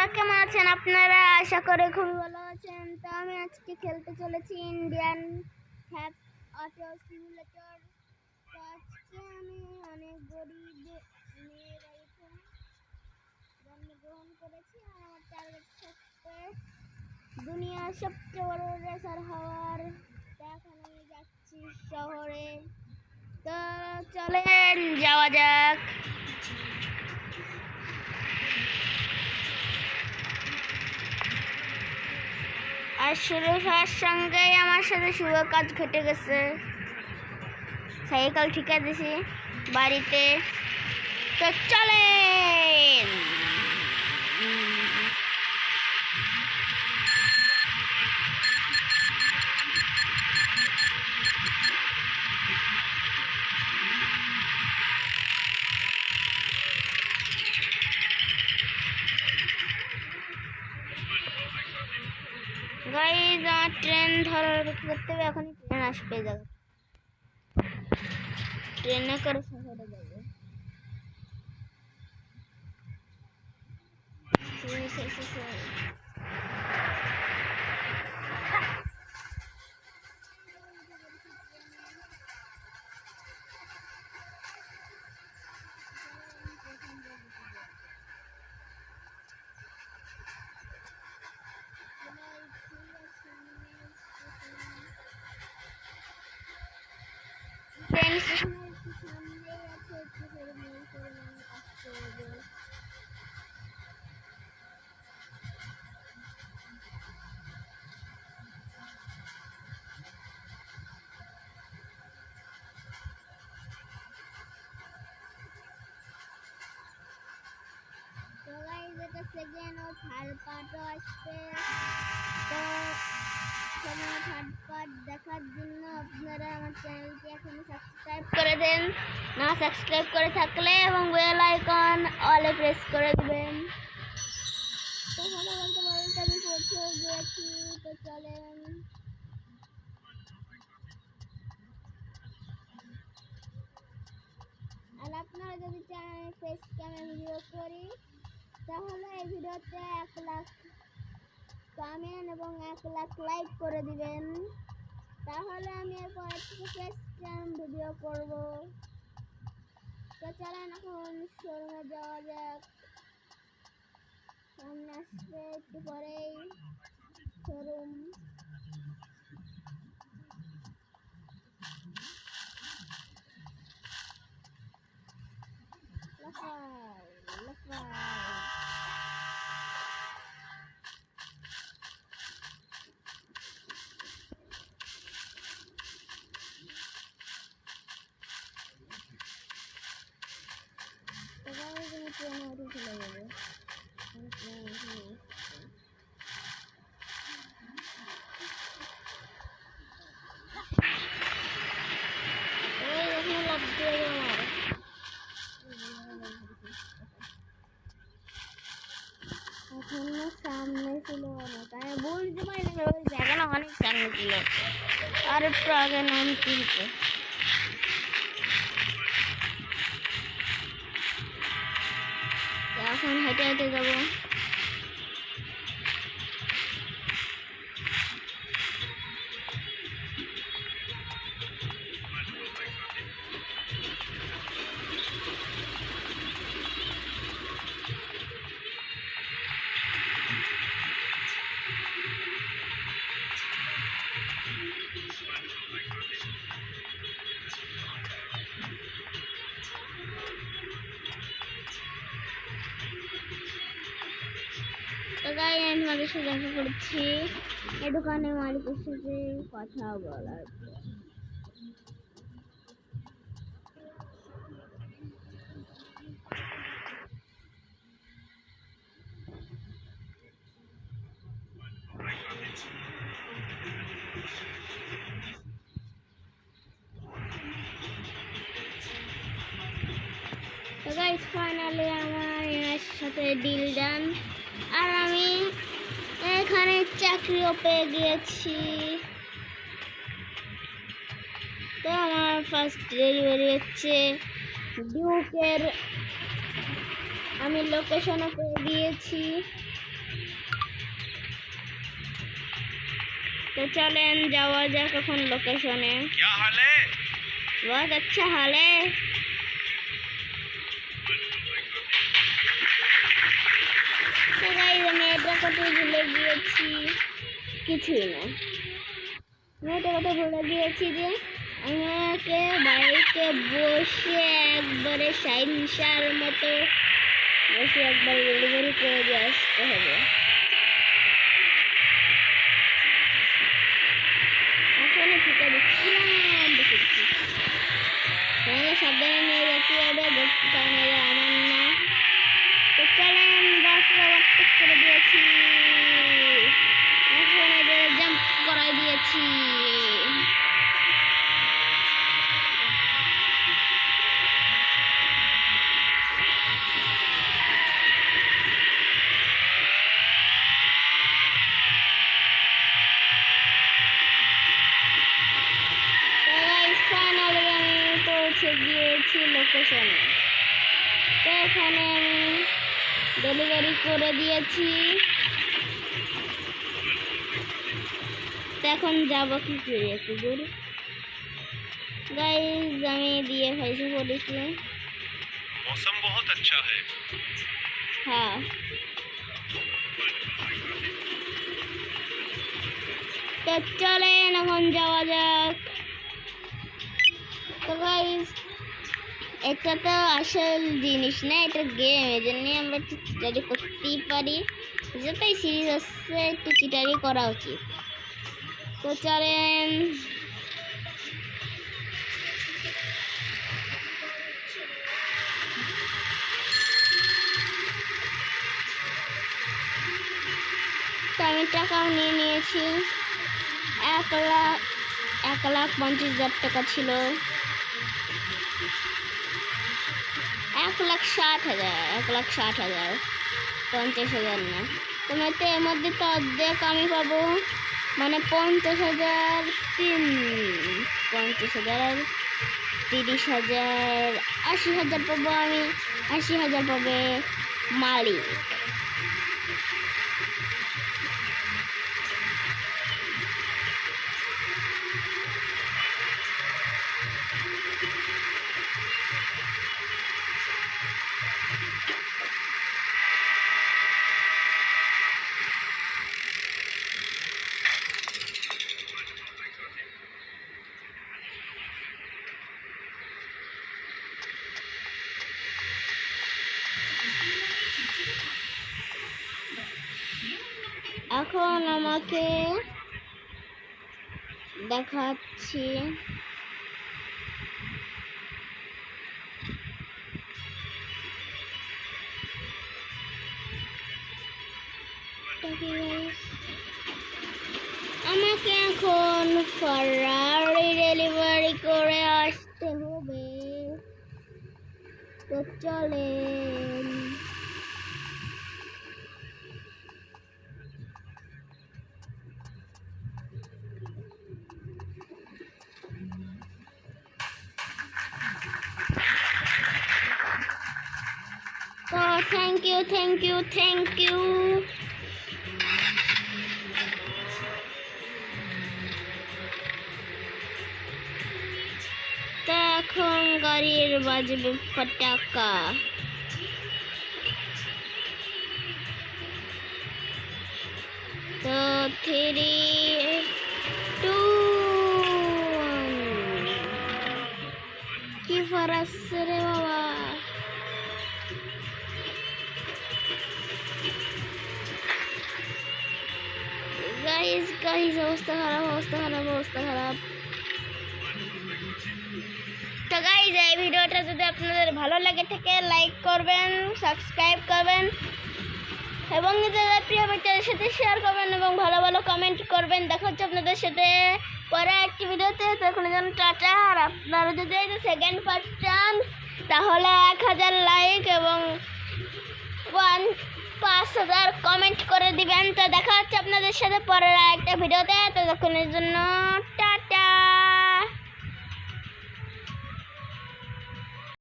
বন্ধুরা কেমন আছেন আপনারা? আশা করি খুবই ভালো আছেন। তো আমি আজকে খেলতে চলেছি ইন্ডিয়ান হ্যাপ অটো সিমুলেটর। তো আজকে আমি অনেক গরিব মেয়ের বাড়িতে জন্মগ্রহণ করেছি আর আমার টার্গেট থাকবে দুনিয়ার সবচেয়ে বড় রেসার হওয়ার। তো এখন আমি যাচ্ছি শহরে। তো চলেন যাওয়া যাক। আর শুরু হওয়ার সঙ্গেই আমার সাথে শুভ কাজ ঘটে গেছে। সাইকেল ঠিকা দিছি বাড়িতে। তো চলেন। গাইজ আমার ট্রেন ধরার করতে হবে, এখনই ট্রেন আসবে। যাবে ট্রেনে করে শহরে যাবে। ট্রেন স্টেশনের একটু সামনেই আছে, একটু করে মেল করে আসতে হবে। তো গাইজ এটা সেকেন্ড ও থার্ড পার্টও আসবে। তো সেকেন্ড থার্ড পার্ট দেখার জন্য আপনারা আমার চ্যানেলটি এখন সাবস্ক্রাইব করে দেন। না সাবস্ক্রাইব করে থাকলে এবং বেল আইকন অলে প্রেস করে দেবেন। তো কথা বলতে বলতে আমি পৌঁছেও গিয়েছি। তো চলেন। আর আপনারা যদি চান ফেস ক্যামে ভিডিও করি তাহলে এই ভিডিওতে 1 লাখ কমেন্ট এবং 1 লাখ লাইক করে দিবেন। তাহলে আমি এরপর থেকে ফেস ক্যাম ভিডিও করব। তো চলেন এখন শোরুমে যাওয়া যাক। সামনে আসবে একটু পরেই শোরুম। ট্রেনে উঠে চলে যাবে। এখনো সামনে ছিল অনেক, আমি বলতে পারি না ওই জায়গাটা অনেক সামনে ছিল। আর একটু আগে নাম কি হতো, এখন হেঁটে হেঁটে যাবো। তো গাই আমি তোমাদের সাথে দেখা করছি এই দোকানের মালিকের সাথে কথা বলার। তো গাইস ফাইনালি আমার এর সাথে ডিল ডান, আর আমি এখানে চাকরিও পেয়ে গিয়েছি। তো আমার ফার্স্ট ডেলিভারি হচ্ছে ডিউকের, আমি লোকেশনও পেয়ে গিয়েছি। তো চলেন যাওয়া যাক এখন লোকেশনে। बहुत अच्छा हाल है। তো গাইস আমি এটা কত ভুলে গিয়েছি, কিছুই না। আমি এটা কত ভুলে গিয়েছি যে আমাকে বাইকে বসে একবারে সাইনসার মতো বসে একবার ডেলিভারি করে দিয়ে আসতে হবে। এখন ঠিকা দিচ্ছিলাম দেখেছি সাবধানে নিয়ে যাচ্ছি হবে, ক্যামেরা আমার না। তো চলেন বাস ওভারটেক করে দিয়েছি, এখন এদের জাম্প করাই দিয়েছি। পৌঁছে গিয়েছি লোকেশনে। তো এখানে আমি ডেলিভারি করে দিয়েছি। তো এখন যাবো কি করে একটু দূর। গাইস আমি দিয়ে ফেসে পড়েছি। मौसम बहुत अच्छा है। হ্যাঁ তো চলেন এখন যাওয়া যাক। তো গাইস এটা তো আসল জিনিস না, এটা গেম, এই জন্য আমরা একটু চিটারি করতেই পারি। যতই সিরিজ আসছে একটু চিটারি করা উচিত। তো চলেন তো আমি টাকাও নিয়ে নিয়েছি। 1,50,000 টাকা ছিল। 1,60,000 1,60,000 50,000 না। তোমার তো এর মধ্যে তো অর্ধেক আমি পাবো, মানে 50,000 50,000 আর 30,000 80,000 পাবো আমি। 80,000 পাবে মালিক। এখন আমাকে দেখাচ্ছি আমাকে এখন ফারারি ডেলিভারি করে আসতে হবে। তো চলেন তো থ্যাংক ইউ তো এখন গাড়ির বাজবে পটাকা। তো 3, 2, 1 কি ফরাস রে বাবা। গাইস অবস্থা খারাপ। তো গাইস এই ভিডিওটা যদি আপনাদের ভালো লাগে থাকে লাইক করবেন, সাবস্ক্রাইব করবেন এবং নিজেদের প্রিয় ব্যক্তিদের সাথে শেয়ার করবেন এবং ভালো ভালো কমেন্ট করবেন। দেখা হচ্ছে আপনাদের সাথে পরে একটি ভিডিওতে। তখন যেন টাটা। আর আপনারা যদি এই সেকেন্ড পার্ট চান তাহলে 1000 লাইক এবং 5,000 কমেন্ট করে দিবেন। তো দেখা হচ্ছে আপনাদের সাথে পরের একটা ভিডিওতে। ততক্ষণের জন্য